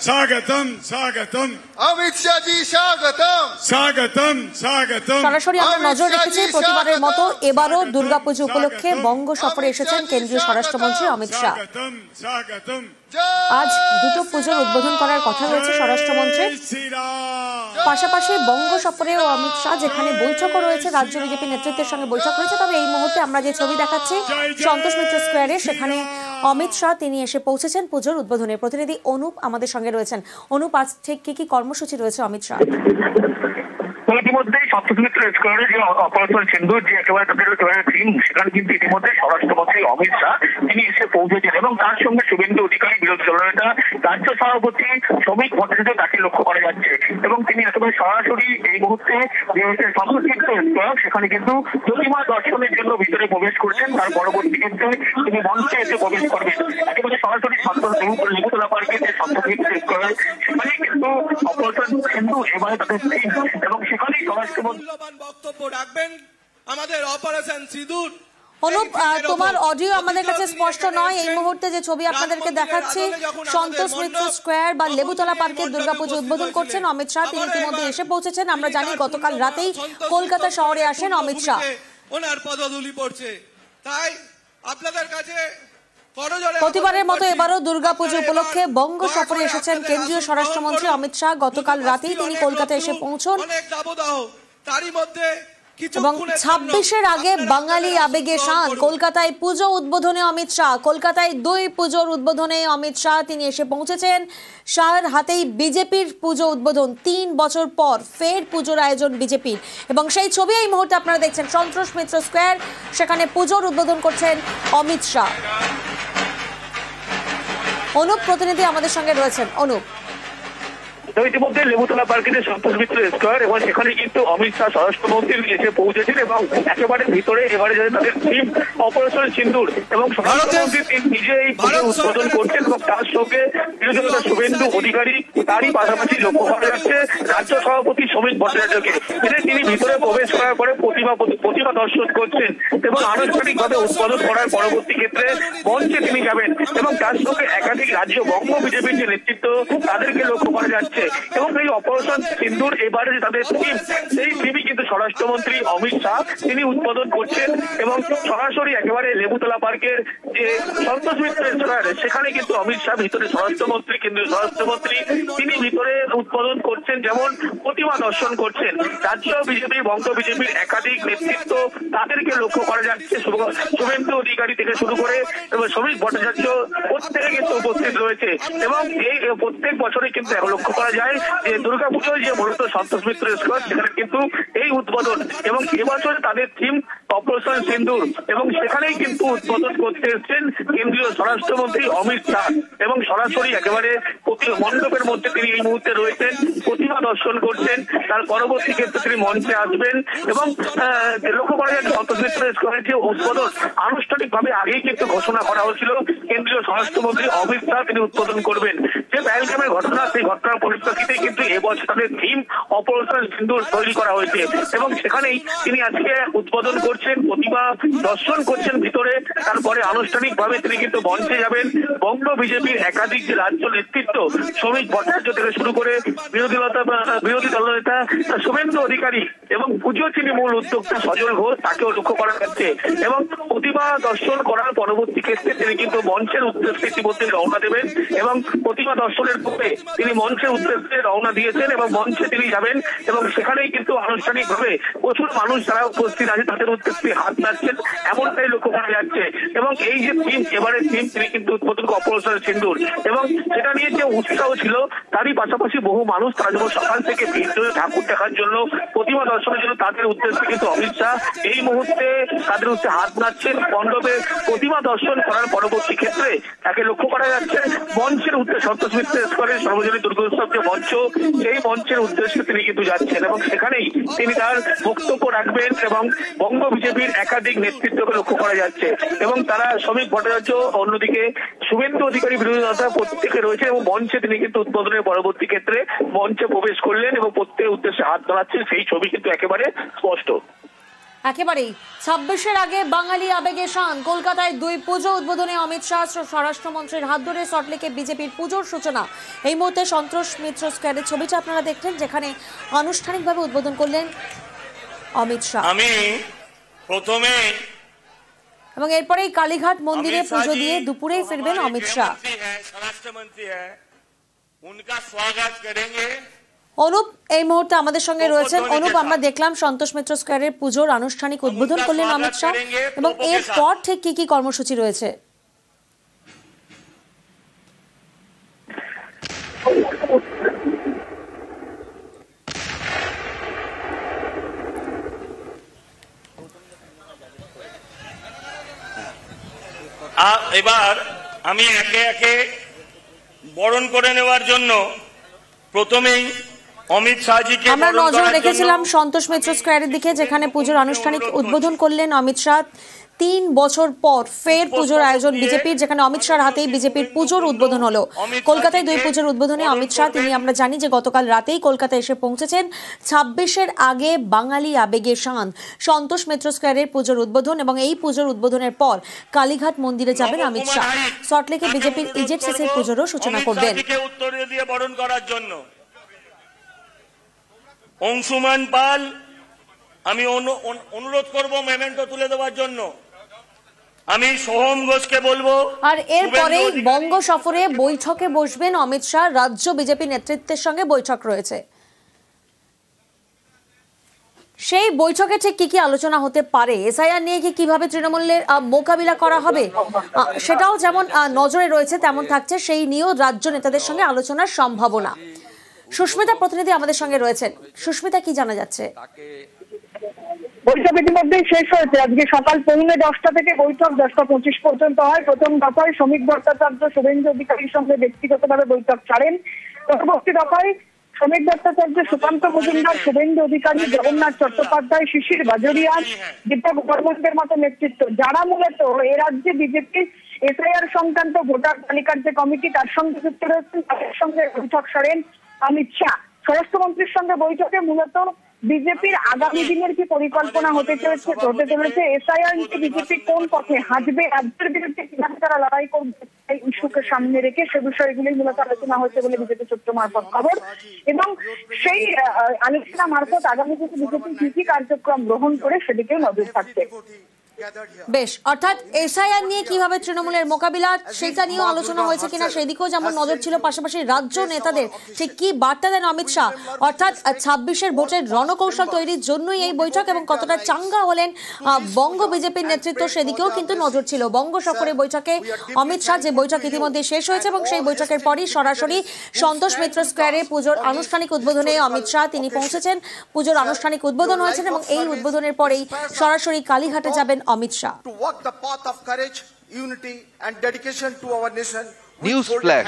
स्वागतम स्वागतम अमित शाह जी स्वागतम स्वागतम स्वागतम। সরাসরি আমরা নজর রেখেছি প্রতিবারের মতো এবারও দুর্গাপুজো উপলক্ষে বঙ্গ সফরে এসেছেন কেন্দ্রীয় স্বরাষ্ট্রমন্ত্রী অমিত শাহ। আজ দুটো পুজোর উদ্বোধন করার কথা রয়েছে স্বরাষ্ট্রমন্ত্রীর, পাশাপাশি বঙ্গ সফরেও অমিত শাহ, যেখানে বৈঠকও রয়েছে, রাজ্য বিজেপি নেতৃত্বের সঙ্গে বৈঠক রয়েছে। তবে এই মুহূর্তে আমরা যে ছবি দেখাচ্ছি সন্তোষ মিত্র স্কোয়ারে, সেখানে অমিত শাহ তিনি এসে পৌঁছেছেন পুজোর উদ্বোধনে। প্রতিনিধি অনুপ আমাদের সঙ্গে রয়েছেন। অনুপ, আজ ঠিক কি কর্মসূচি রয়েছে অমিত শাহ? ইতিমধ্যে সন্তোষ মিত্র স্কোয়ারে যে অপারেশন সিন্দুর যে একেবারে তাদের থিম, সেখানে কিন্তু ইতিমধ্যে স্বরাষ্ট্রমন্ত্রী অমিত শাহ তিনি এসে পৌঁছেছেন এবং তার সঙ্গে শুভেন্দু অধিকারী বিরোধী দলনেতা রাজ্য সভাপতি শ্রমিক ভট্টাচার্য তাকে লক্ষ্য করা যাচ্ছে এবং তিনি একেবারে সরাসরি এই মুহূর্তে সন্তোষ মিত্র স্কোয়ার সেখানে কিন্তু প্রতিমা দর্শনের জন্য ভিতরে প্রবেশ করছেন। তার পরবর্তী কিন্তু তিনি মঞ্চে এসে প্রবেশ করবেন একেবারে সরাসরি লেবুতলা পার্কের যে সন্তোষ মিত্র স্কোয়ার, সেখানে কিন্তু অপারেশন সিন্দুর এবারে তাদের থিম এবং সেখানেই স্বরাষ্ট্রমন্ত্রী বক্তব্য রাখবেন আমাদের অপারেশন সিঁদুর। অনুপ, তোমার অডিও আমাদের কাছে স্পষ্ট নয়। এই মুহূর্তে যে ছবি আপনাদেরকে দেখাচ্ছি সন্তোষ মিত্র স্কোয়ার বা লেবুতলা পার্কে দুর্গাপুজো উদ্বোধন করছেন অমিত শাহ। তিনি ইতিমধ্যে এসে পৌঁছেছেন। আমরা জানি গতকাল রাতেই কলকাতা শহরে আসেন অমিত শাহ। ওনার পদধূলি পড়ছে, তাই আপনাদের কাছে প্রতিবারের মতো এবারও দুর্গাপুজো উপলক্ষে বঙ্গ সফরে এসেছেন কেন্দ্রীয় স্বরাষ্ট্রমন্ত্রী অমিত শাহ। গতকাল রাতেই তিনি কলকাতায় এসে পৌঁছন এবং ২৬-এর আগে বাঙালি আবেগে শান কলকাতায় পুজো উদ্বোধনে অমিত শাহ। কলকাতায় ২ পুজোর উদ্বোধনে অমিত শাহ তিনি এসে পৌঁছেছেন। শাহের হাতেই বিজেপির পুজো উদ্বোধন। ৩ বছর পর ফের পুজোর আয়োজন বিজেপির, এবং সেই ছবি এই মুহূর্তে আপনারা দেখছেন সন্তোষ মিত্র স্কোয়ার, সেখানে পুজোর উদ্বোধন করছেন অমিত শাহ। অনুপ প্রতিনিধি আমাদের সঙ্গে রয়েছেন। অনুপ, ইতিমধ্যে লেবুতলা পার্কে সন্তোষ মিত্র স্কোয়ার এবং সেখানে কিন্তু অমিত শাহ স্বরাষ্ট্রমন্ত্রী এসে পৌঁছেছেন এবং একেবারে ভিতরে এবারে তাদের থিম অপারেশন সিন্দুর এবং স্বরাষ্ট্রমন্ত্রী তিনি নিজেই উদ্বোধন করছেন এবং তার সঙ্গে বিরোধী দলের শুভেন্দু অধিকারী, তারই পাশাপাশি লক্ষ্য করা যাচ্ছে রাজ্য সভাপতি শ্রমিক ভট্টাচার্যকে। তিনি ভিতরে প্রবেশ করার পরে প্রতিমা দর্শন করছেন এবং আনুষ্ঠানিকভাবে উদ্বোধন করার পরবর্তী ক্ষেত্রে মঞ্চে তিনি যাবেন এবং তার সঙ্গে একাধিক রাজ্য বঙ্গ বিজেপির যে নেতৃত্ব তাদেরকে লক্ষ্য করা যাচ্ছে এবং এই অপারেশন সিন্দুর এবারে তাদের থিম, সেই থিমই কিন্তু স্বরাষ্ট্রমন্ত্রী অমিত শাহ তিনি উদ্বোধন করছেন এবং সরাসরি একেবারে লেবুতলা পার্কের যে সন্তোষ মিত্র স্কোয়ার, সেখানে কিন্তু অমিত শাহ ভিতরে স্বরাষ্ট্রমন্ত্রী কেন্দ্রীয় স্বরাষ্ট্রমন্ত্রী তিনি ভিতরে উদ্বোধন করছেন, যেমন প্রতিমা দর্শন করছেন। রাজ্য বিজেপি বঙ্গ বিজেপির একাধিক নেতৃত্ব তাদেরকে লক্ষ্য করা যাচ্ছে, শুভেন্দু অধিকারী থেকে শুরু করে এবং শ্রমিক ভট্টাচার্য প্রত্যেকে কিন্তু উপস্থিত রয়েছে এবং এই প্রত্যেক বছরে কিন্তু লক্ষ্য করা যায় যে দুর্গাপুজোয় যে মূলত সন্তোষ মিত্র স্কোয়ার, সেখানে কিন্তু এই উদ্বোধন এবং এবছর তাদের থিম অপারেশন সিন্দুর এবং সেখানেই কিন্তু উদ্বোধন করতে এসেছেন কেন্দ্রীয় স্বরাষ্ট্রমন্ত্রী অমিত শাহ এবং সরাসরি একেবারে মণ্ডপের মধ্যে তিনি এই মুহূর্তে রয়েছেন, প্রতিমা দর্শন করছেন। তার পরবর্তী ক্ষেত্রে তিনি মঞ্চে আসবেন এবং লক্ষ্য করা যায় সন্তোষ মিত্র স্কোয়ারের যে উদ্বোধন আনুষ্ঠানিকভাবে আগেই কিন্তু ঘোষণা করা হয়েছিল কেন্দ্রীয় স্বরাষ্ট্রমন্ত্রী অমিত শাহ তিনি উদ্বোধন করবেন। যে পেহেলগামের ঘটনা, সেই ঘটনার পরিপ্রেক্ষিতে কিন্তু এবছর তাদের থিম অপারেশন সিন্দুর তৈরি করা হয়েছে এবং সেখানেই তিনি আজকে উদ্বোধন করছেন, প্রতিমা দর্শন করছেন ভিতরে। তারপরে আনুষ্ঠানিকভাবে তিনি কিন্তু মঞ্চে যাবেন। বঙ্গ বিজেপির একাধিক যে রাজ্য নেতৃত্ব শ্রমিক ভট্টাচার্য থেকে শুরু করে বিরোধী দলনেতা শুভেন্দু অধিকারী এবং পুজো তিনি মূল উদ্যোক্তা সজল ঘোষ, তাকেও লক্ষ্য করা যাচ্ছে এবং প্রতিমা দর্শন করার পরবর্তী ক্ষেত্রে তিনি কিন্তু মঞ্চের উদ্দেশ্যে ইতিমধ্যে রওনা দেবেন এবং প্রতিমা দর্শনের পূর্বে তিনি মঞ্চের উদ্দেশ্যে রওনা দিয়েছেন এবং মঞ্চে তিনি যাবেন এবং সেখানেই কিন্তু আনুষ্ঠানিকভাবে প্রচুর মানুষ যারা উপস্থিত আছে তাদের উদ্দেশ্যে হাত নাড়ছেন, এমনটাই লক্ষ্য করা যাচ্ছে এবং এই যে থিম, এবারের থিম তিনি কিন্তু উদ্বোধন অপারেশন সিন্দুর এবং সেটা নিয়ে যে উৎসাহ ছিল, তারই পাশাপাশি বহু মানুষ তারা যখন সকাল থেকে ভিড় জমে ঠাকুর দেখার জন্য, প্রতিমা দর্শনের জন্য তাদের উদ্দেশ্যে কিন্তু অমিত শাহ এই মুহূর্তে তাদের উদ্দেশ্যে হাত নাড়ছেন। মণ্ডপে প্রতিমা দর্শন করার পরবর্তী ক্ষেত্রে তাকে লক্ষ্য করা যাচ্ছে মঞ্চের উদ্দেশ্যে সন্তোষ মিত্র স্কোয়ারের সর্বজনীন দুর্গোৎসব যে মঞ্চ, সেই মঞ্চের উদ্দেশ্যে তিনি কিন্তু যাচ্ছেন এবং সেখানেই তিনি তার বক্তব্য রাখবেন এবং বঙ্গ বিজেপির একাধিক নেতৃত্বকে লক্ষ্য করা যাচ্ছে এবং তারা শ্রমিক ভট্টাচার্য, অন্যদিকে শুভেন্দু অধিকারী বিরোধী দলনেতা প্রত্যেকে রয়েছে এবং মঞ্চে তিনি কিন্তু উদ্বোধনের পরবর্তী ক্ষেত্রে মঞ্চে প্রবেশ করলেন এবং প্রত্যেকের উদ্দেশ্যে হাত ধরাচ্ছেন, সেই ছবি কিন্তু একেবারে স্পষ্ট। একেবারেই 26-এর আগে বাঙালি আবেগে শান কলকাতায় 2 পুজো উদ্বোধনে অমিত শাহ স্বরাষ্ট্রমন্ত্রীর হাত ধরে সল্টলেকে বিজেপির পুজোর সূচনা। এই মুহূর্তে সন্তোষ মিত্র স্কোয়ারের ছবিটা আপনারা দেখলেন, যেখানে আনুষ্ঠানিকভাবে উদ্বোধন করলেন অমিত শাহ। আমি প্রথমে এবং এরপরেই কালীঘাট মন্দিরে পুজো দিয়ে দুপুরেই ফিরবেন অমিত শাহ। স্বরাষ্ট্রমন্ত্রী হ্যাঁ উনকা স্বাগত করেंगे। অনুপ এই মুহূর্তে আমাদের সঙ্গে রয়েছেন। অনুপ, আমরা দেখলাম সন্তোষ মিত্র স্কোয়ারের পুজোর আনুষ্ঠানিক উদ্বোধন করলেন অমিত শাহ, এবং এরপর ঠিক কি কি কর্মসূচি রয়েছে? এবার আমি একে একে বরণ করে নেওয়ার জন্য প্রথমেই অমিত শাহজিকে আমরা নজর রেখেছিলাম সন্তোষ মিত্র স্কোয়ারের দিকে, যেখানে পুজোর আনুষ্ঠানিক উদ্বোধন করলেন অমিত শাহ। 3 বছর পর ফের পুজোর আয়োজন বিজেপির, যেখানে অমিত শাহর হাতেই বিজেপির পুজোর উদ্বোধন হলো। কলকাতায় 2 পুজোর উদ্বোধনে অমিত শাহ, তিনি আমরা জানি যে গতকাল রাতেই কলকাতায় এসে পৌঁছেছেন। 26-এর আগে বাঙালি আবেগে শান সন্তোষ মিত্র স্কোয়ারের পুজোর উদ্বোধন, এবং এই পুজোর উদ্বোধনের পর কালীঘাট মন্দিরে যাবেন অমিত শাহ। সল্টলেকে বিজেপির ইজেটসিসির পুজোরও সূচনা করবেন। উত্তর দিয়ে বরণ করার জন্য অংশুমান পাল আমি অনুরোধ করব মেমেন্টো তুলে দেওয়ার জন্য। আমি সোহম ঘোষকে বলবো। আর এরপরেই বঙ্গ সফরে বৈঠকে বসবেন অমিত শাহ। রাজ্য বিজেপি নেতৃত্বের সঙ্গে বৈঠক রয়েছে। সেই বৈঠকে ঠিক কি কি আলোচনা হতে পারে, এসআইআর নিয়ে কিভাবে তৃণমূলের মোকাবিলা করা হবে, সেটাও যেমন নজরে রয়েছে, তেমন থাকছে সেই নিয়েও রাজ্য নেতাদের সঙ্গে আলোচনার সম্ভাবনা। সুস্মিতা প্রতিনিধি আমাদের সঙ্গে রয়েছেন। সুস্মিতা, কি জানা যাচ্ছে? বৈঠক ইতিমধ্যেই শেষ হয়েছে। আজকে সকাল 10:45 থেকে বৈঠক 10:25 পর্যন্ত হয়। প্রথম দফায় শ্রমিক ভট্টাচার্য শুভেন্দু অধিকারীর সঙ্গে ব্যক্তিগতভাবে বৈঠক ছাড়েন। পরবর্তী দফায় শ্রমিক ভট্টাচার্য, সুকান্ত মজুমদার, শুভেন্দু অধিকারী, জগন্নাথ চট্টোপাধ্যায়, শিশির বাজোরিয়া, দীপক বর্মনদের মতো নেতৃত্ব, যারা মূলত এ রাজ্যে বিজেপির এসআইআর সংক্রান্ত ভোটার তালিকার যে কমিটি তার সঙ্গে যুক্ত রয়েছেন, তাদের সঙ্গে বৈঠক সারেন অমিত শাহ। স্বরাষ্ট্রমন্ত্রীর সঙ্গে বৈঠকে মূলত বিজেপির আগামী দিনের কি পরিকল্পনা হতে চলেছে, এসআইআর নিয়ে বিজেপি কোন পথে হাঁটবে, রাজ্যের বিরুদ্ধে কিভাবে তারা লড়াই করবে, এই ইস্যুকে সামনে রেখে সে বিষয়গুলি মূলত আলোচনা হয়েছে বলে বিজেপি সূত্র মারফত খবর। এবং সেই আলোচনা মারফত আগামী দিনে বিজেপি কি কি কার্যক্রম গ্রহণ করে সেদিকেও নজর থাকছে। বেশ, অর্থাৎ এসআইআর নিয়ে কিভাবে তৃণমূলের মোকাবিলা, সেটা নিয়েও আলোচনা হয়েছে কিনা সেদিকেও যেমন নজর ছিল। পাশাপাশি রাজ্য নেতাদের ঠিক কি বার্তা দেন অমিত শাহ, অর্থাৎ 26-এর ভোটের রণকৌশল তৈরির জন্যই এই বৈঠক, এবং কতটা চাঙ্গা হলেন বঙ্গ বিজেপির নেতৃত্ব সেদিকেও কিন্তু নজর ছিল। বঙ্গ সফরে বৈঠকে অমিত শাহ, যে বৈঠক ইতিমধ্যে শেষ হয়েছে, এবং সেই বৈঠকের পরই সরাসরি সন্তোষ মিত্র স্কোয়ারে পুজোর আনুষ্ঠানিক উদ্বোধনে অমিত শাহ তিনি পৌঁছেছেন। পুজোর আনুষ্ঠানিক উদ্বোধন হয়েছে, এবং এই উদ্বোধনের পরেই সরাসরি কালীঘাটে যাবেন Amit Shah. To walk the path of courage, unity and dedication to our nation. News Flash.